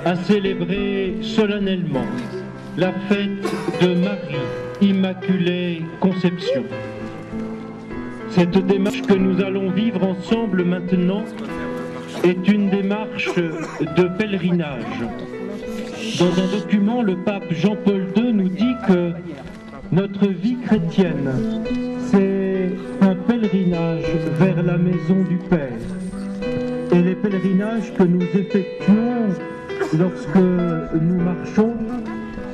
à célébrer solennellement la fête de Marie Immaculée Conception. Cette démarche que nous allons vivre ensemble maintenant est une démarche de pèlerinage. Dans un document, le pape Jean-Paul II nous dit que notre vie chrétienne, c'est un pèlerinage vers la maison du Père. Et les pèlerinages que nous effectuons lorsque nous marchons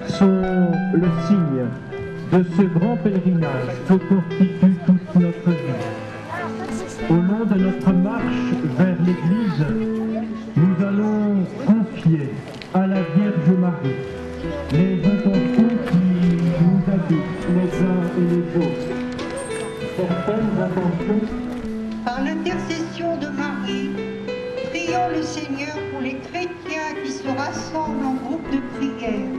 sont le signe de ce grand pèlerinage que constitue toute notre vie. Au long de notre marche vers l'Église, nous allons confier à la Vierge Marie les intentions qui nous habitent les uns et les autres. Certaines intentions. Par l'intercession de Marie, prions le Seigneur pour les chrétiens qui se rassemblent en groupe de prière,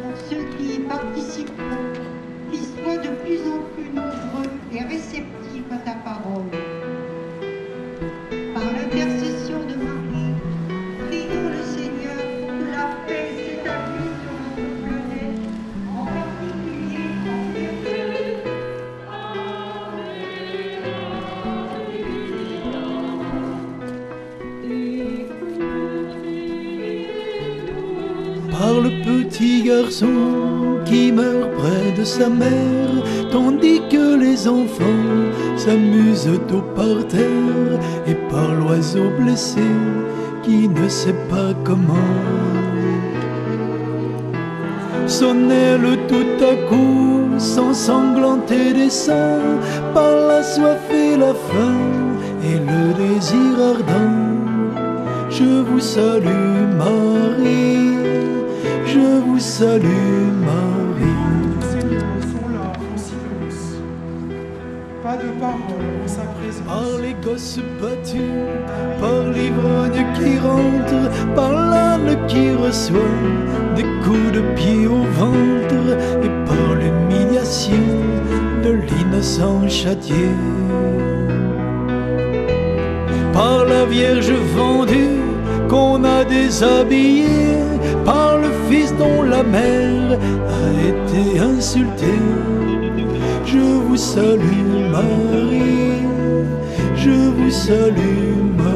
pour ceux qui y participeront, qui soient de plus en plus nombreux et réceptifs à ta parole. Par l'intercession de Marie, prions le Seigneur pour que la paix s'établisse sur notre planète, en particulier en par le petit garçon qui meurt près de sa mère, tandis que les enfants s'amusent au parterre, et par l'oiseau blessé qui ne sait pas comment. Sonnait-le tout à coup, s'ensanglanter des sangs, par la soif et la faim et le désir ardent. Je vous salue Marie, je vous salue Marie. Seigneur, sont là en silence. Pas de parole en sa présence. Par les gosses battus, par l'ivrogne qui rentre, par l'âne qui reçoit des coups de pied au ventre, et par l'humiliation de l'innocent châtié. Par la Vierge vendue qu'on a déshabillée, par le Fils dont la mère a été insultée. Je vous salue Marie, je vous salue Marie.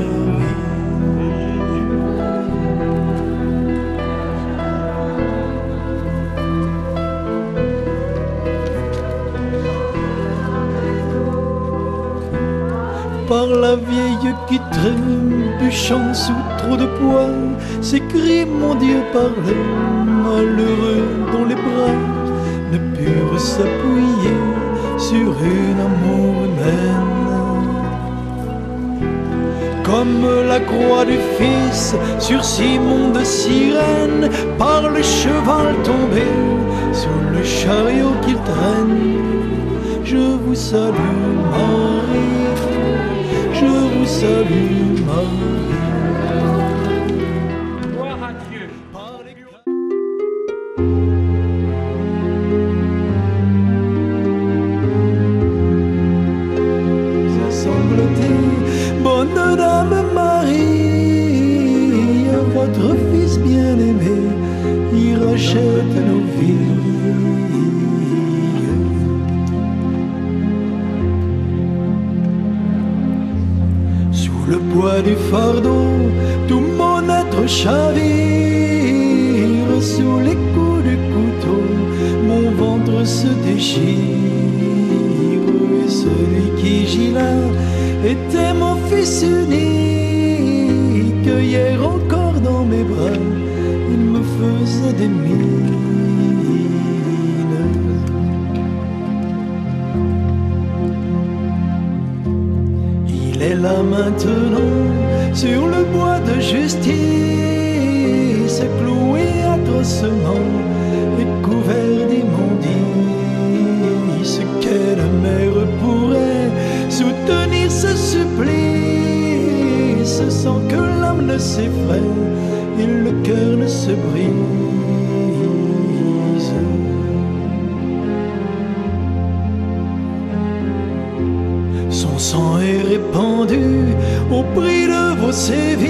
Par la vieille qui trébuchant sous trop de poids s'écrie mon Dieu par le malheureux dont les bras ne purent s'appuyer sur une amour humaine. Comme la croix du Fils sur Simon de Cyrène, par le cheval tombé sous le chariot qu'il traîne. Je vous salue Marie, je vous salue Marie. Gloire à Dieu. Sangloter, bonne dame Marie, votre Fils bien-aimé, il rachète nos vies. Sous le poids du fardeau, tout mon être chavire, sous les coups du couteau, mon ventre se déchire. Et celui qui gît là était mon Fils unique. Hier encore dans mes bras, il me faisait des mines. Il est là maintenant, sur le bois de justice, cloué atrocement et couvert d'immondices. Quelle mère pourrait soutenir ce supplice sans que l'âme ne s'effraie et le cœur ne se brise? Son sang est répandu au prix de vos sévices.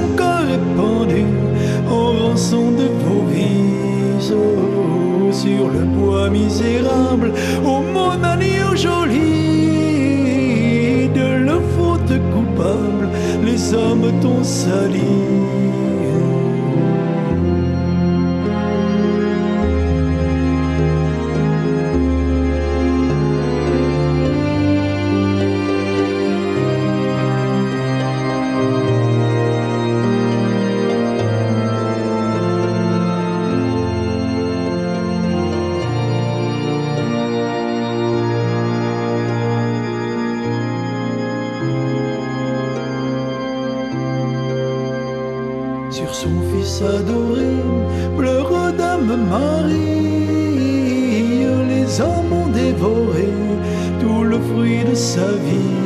son corps est pendu en rançon de vos vies. Oh, sur le bois misérable, oh mon agneau joli, de leur faute coupable, les hommes t'ont sali. Sur son fils adoré, pleure Dame Marie. Les hommes ont dévoré tout le fruit de sa vie.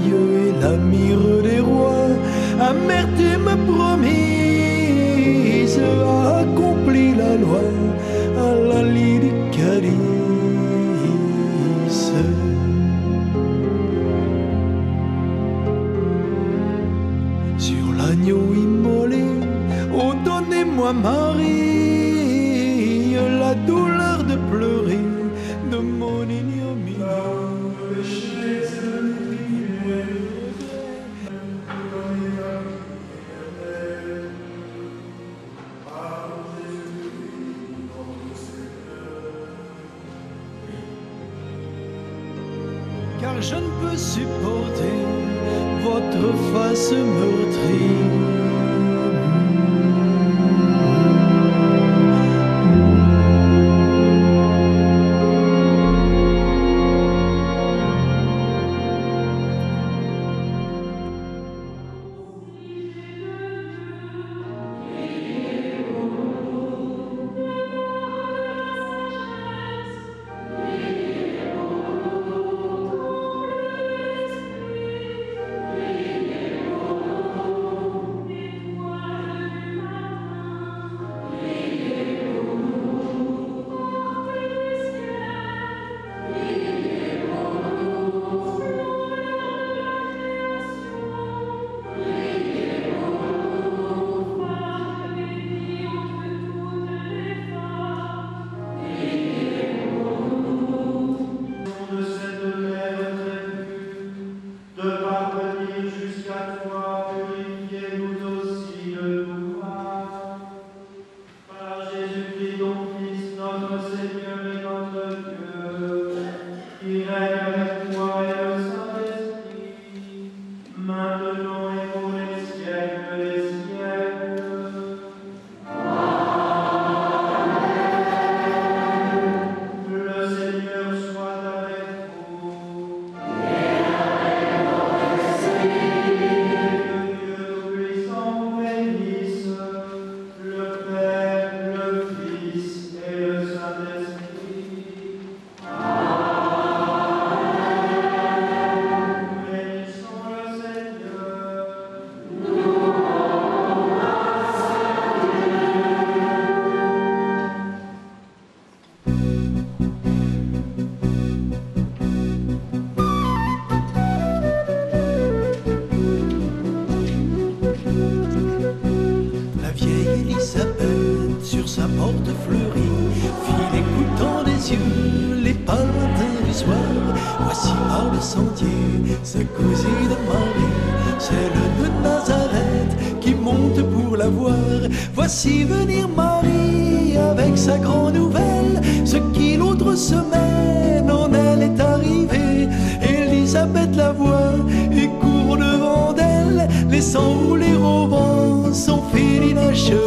Et la mire des rois, amertume promise, a accompli la loi à la lie du calice. Sur l'agneau immolé, oh donnez-moi Marie, la douleur de pleurer de mon ignominie. Car je ne peux supporter votre face meurtrie. Sur sa porte fleurie, file écoutant des yeux les pas lointains du soir. Voici par le sentier sa cousine Marie, celle de Nazareth qui monte pour la voir. Voici venir Marie avec sa grande nouvelle, ce qui l'autre semaine en elle est arrivé. Élisabeth la voit et court devant d'elle, laissant rouler au vent son fil inachevé.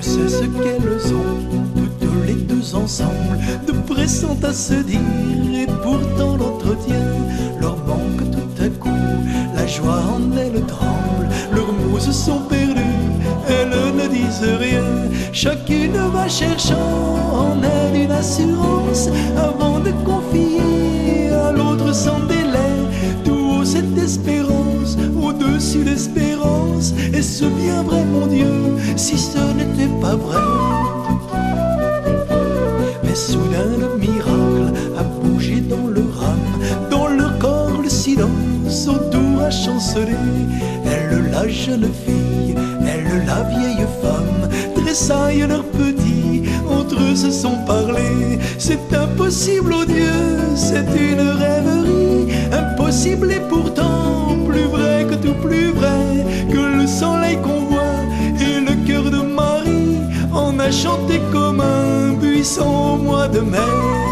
C'est ce qu'elles ont, toutes les deux ensemble, de pressant à se dire, et pourtant l'entretien leur manque tout à coup. La joie en elles tremble, leurs mots se sont perdus, elles ne disent rien. Chacune va cherchant en elle une assurance, avant de confier à l'autre sans délai. Tout haut cette espérance, au-dessus l'espérance. Est-ce bien vrai, mon Dieu, si ce n'était pas vrai? Mais soudain le miracle a bougé dans leur âme, dans leur corps le silence autour a changé. chanceler. Elle, la jeune fille, elle, la vieille femme, tressaillent leurs petits, entre eux se sont parlés. C'est impossible, oh Dieu, c'est une rêverie, impossible et pourtant plus vrai que tout, plus vrai que le soleil qu'on voit. Et le cœur de Marie en a chanté comme un buisson au mois de mai.